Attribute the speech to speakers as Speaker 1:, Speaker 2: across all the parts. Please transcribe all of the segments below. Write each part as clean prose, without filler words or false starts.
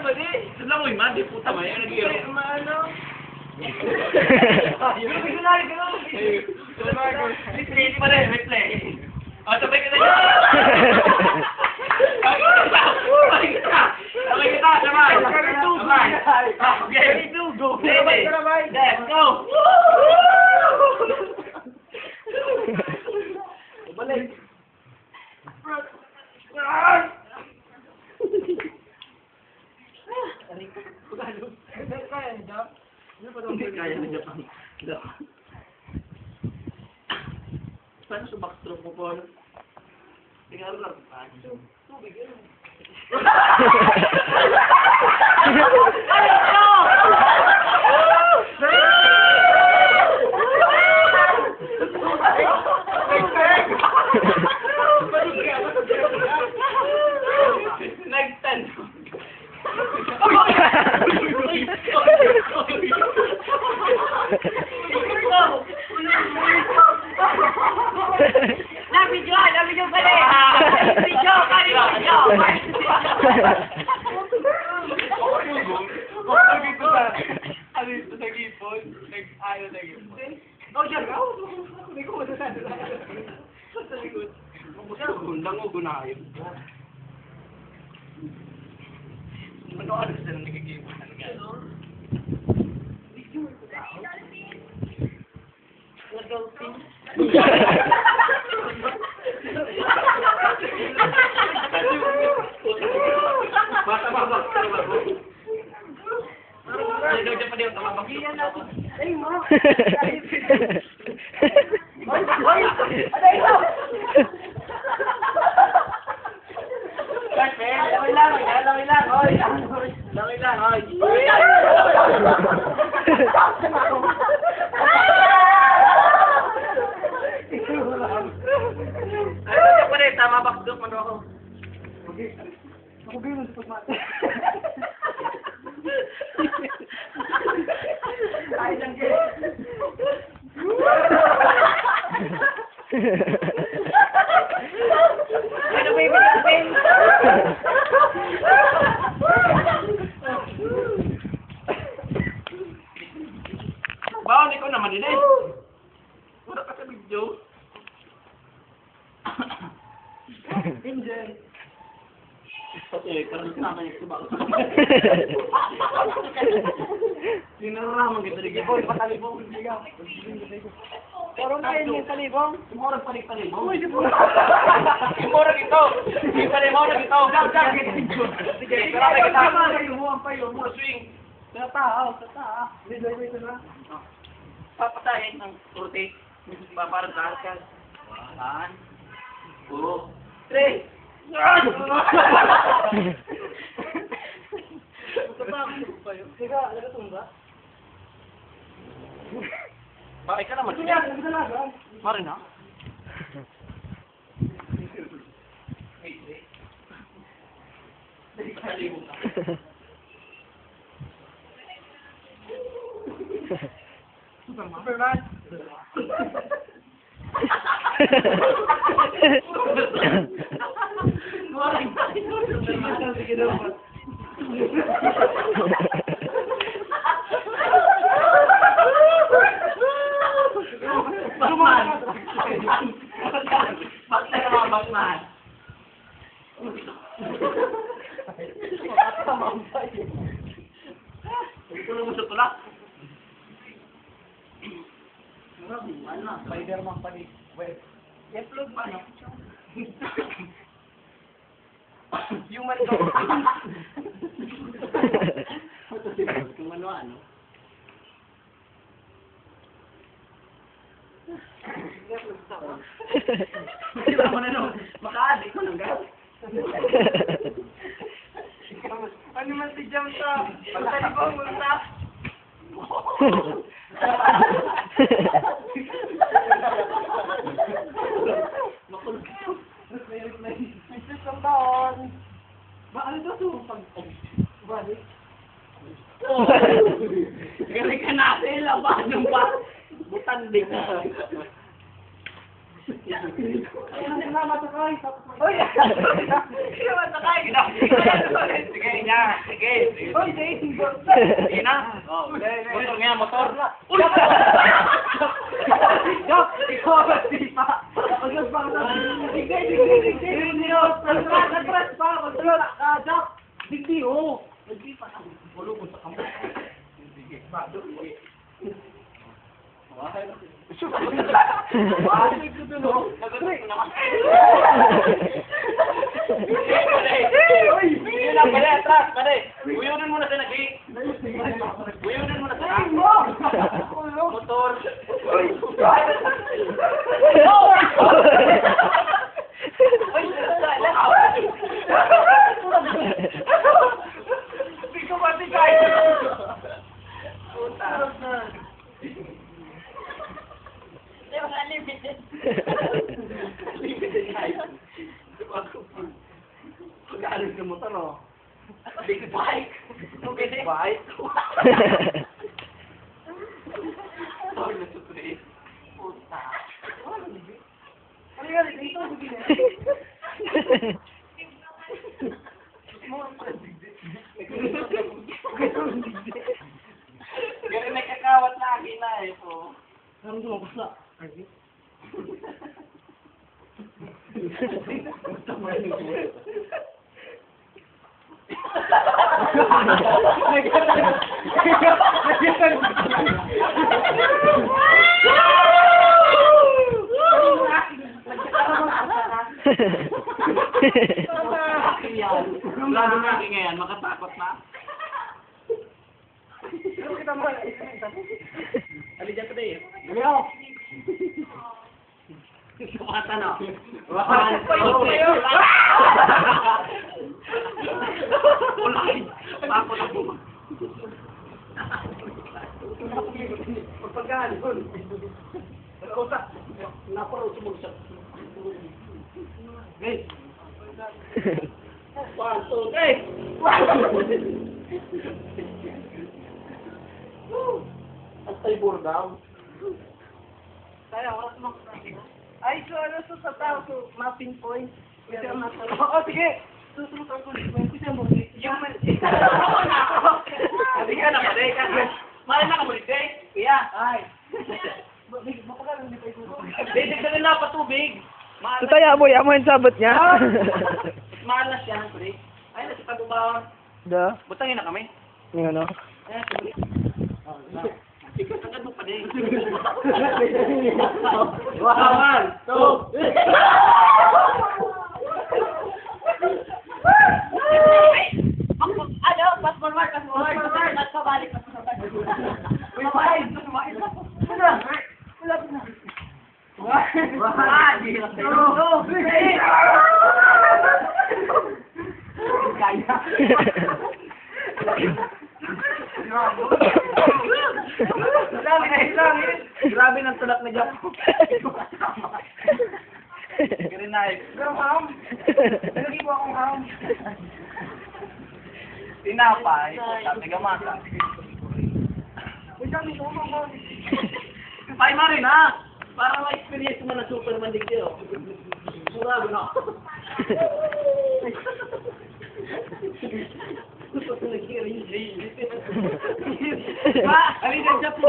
Speaker 1: mali. Ito lang mo, man. Di puta mo. Yung nag-iiro.
Speaker 2: Maano?
Speaker 1: Yung nag-iiro. Replay pa rin. Replay. O, sabay ka na yun. Sabay kita. Sabay kita. Sabay. Okay.
Speaker 2: Go.
Speaker 1: Let's go. Balik. Hindi kaya na Japan. Paano sa backstroke mo po? Tingnan lang. Tubig yun. Nagtan. Video pa rin. Video. Ano ito sa gipon? Nag-ayaw sa gipon. Oh, siya ka? Hindi ko masasabi. Sa likod. Gundang o gunahin. Ano sila nagigipon? Ano gano'n? Nag-golfing? Bata ba? Nagawin pa din ang tamabak. Ay, mo! Ay! Aday mo! Lawin lang. Ay, pa rin. Tama backdoor man ako. Okay. Ako ganun sa pagmata. Ay, lang ano ba yung pinapin? Bawal ikaw naman din eh. Pura ka sa video. Enjoy. Pati, parang sinama niya sa bago. Sinaraman kita rin. Boy, patalibong. Parang kayo niya talibong. Sumorang talibong. Uy, sumorang ito. Sumorang ito. Sige, pero kita. Payo mo. Swing. Sa tao. Wait na. Papatayin ng turte. Paparang ka. 1, 2, 3. Teka, nagatumba? Bakit ka naman? Marin ha? Superman? Batman. Tulong mo sa tulak. Spider-Man pa rin. Wait. I-upload pa, no? Human dog. Kung ano. Hindi mo na no. Maka-addict ko ng gas. Ano man si Jam sa? Pagtalibong mo sa? May system doon. Ba, ano ito? Balik. Galing ka natin. Laban yung pa. Butandig na. Ay, matakay. Oy! Matakay. Sige, niya. Sige. Oy, dating board. Sige na. Motor nga, motor. Jok, ikaw ba sipa? Pagkas pa ka na. Hindi, atras pa. Jok, hindi ho. Hindi pa. Pulo ko sa kamay. Sige, ba, sige. Wahai. Wahai ko dun ho. Nagagay naman. Yun lang, pala, atras, pala. Uyunin mo na sa nag-i. Uyunin mo na sa motor. Hindi ko mati kayo. Pag-aalis ng motor, oh. Big bike. Big bike. Sorry na sa pre. Puta. Ano nga, dito ako din Ganun may kakawat lagi na eh, po. Parang lumabas na. Lalo na ngayon, makatakot na. Ano kita mo? Ali dyan today. Gamiyo! Kumata na. Wakan! Ulay! Ako na po. Pagpagkaan. Nagkota. Naparo sumulsat. Guys! 1, 2, 3! At tayo board down. Kaya, wala sa mga ay, so ano sa tao, so mapping point. Oo, sige. Susurutan ko dito. Kasi mo, yung sige ka na, pare. Mahal na ka mo dito, Kaya. Ay. Mapagalang dito ito. Basic na nila pa tubig.
Speaker 2: So tayo, boy, amo yung sabot niya.
Speaker 1: Mahal na siya, pare. Ay, nasa pagbabawan.
Speaker 2: Da?
Speaker 1: Butangin na kami.
Speaker 2: Yung ano?
Speaker 1: Ayan, sige. Ikaw, agad mo pa din. 1, 2,
Speaker 3: Ano? Pas forward. Mas pabalik.
Speaker 1: Grabe ng tulak na Jack. Grenade. Pero ham. Nalagi mo akong ham. Tinapay. Sabi ka mata. Pay mo rin ha. Para ma-experience mo na Superman League yun. Murago na. Pa! Alin na dyan po!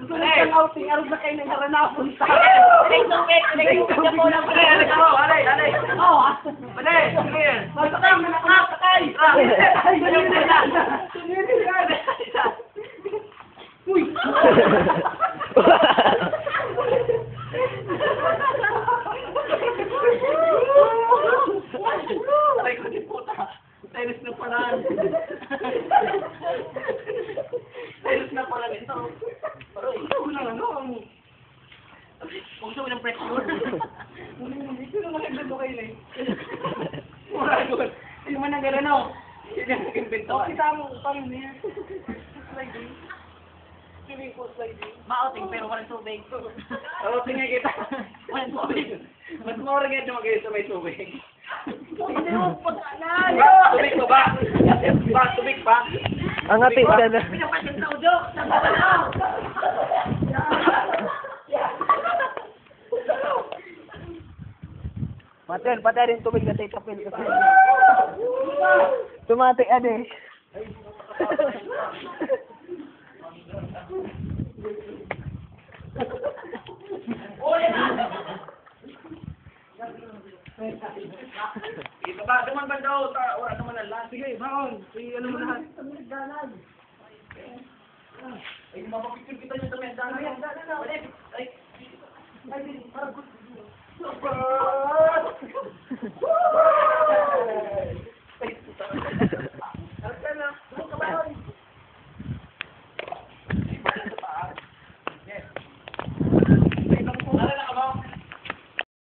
Speaker 1: Gusto na siyang outing, aros na kayo ng haranapon sa akin!
Speaker 3: Alay, mo lang.
Speaker 1: Alay! Oo! Alay! Sige! Magpatay! Magpatay! Uy! Aray ko di puta! Tenis na pala! Tenis na pala nito! Pero ikaw lang ano? Huwag siya ng pressure! Ito na maganda mo kayo eh! Muragon! Hindi mo nang gano'n o! Hindi na nag-invento ka! Kita mo upang niya! Like this! Swimming pool like this!
Speaker 3: Mauting pero walang tubig.
Speaker 1: Oo, tingnan kita! Walang tubig! Mas mura nga ito mag-iyo sa may tubig!
Speaker 3: Hindi mo pagkanan!
Speaker 1: Tubig pa ba? Tubig pa?
Speaker 2: Ang ati na na.
Speaker 3: Pinapasin sa udo! Sa bawal!
Speaker 2: Matel, patay rin tubig na tayo tapil kasi. Tumati, ade.
Speaker 1: Oh, yan na! Ibaba, duman ba daw? Wala naman ang lahat. Sige, baon. Sige, ano mo lahat? Ay, mapapicture kita nyo sa mendana. Ay, ay, parang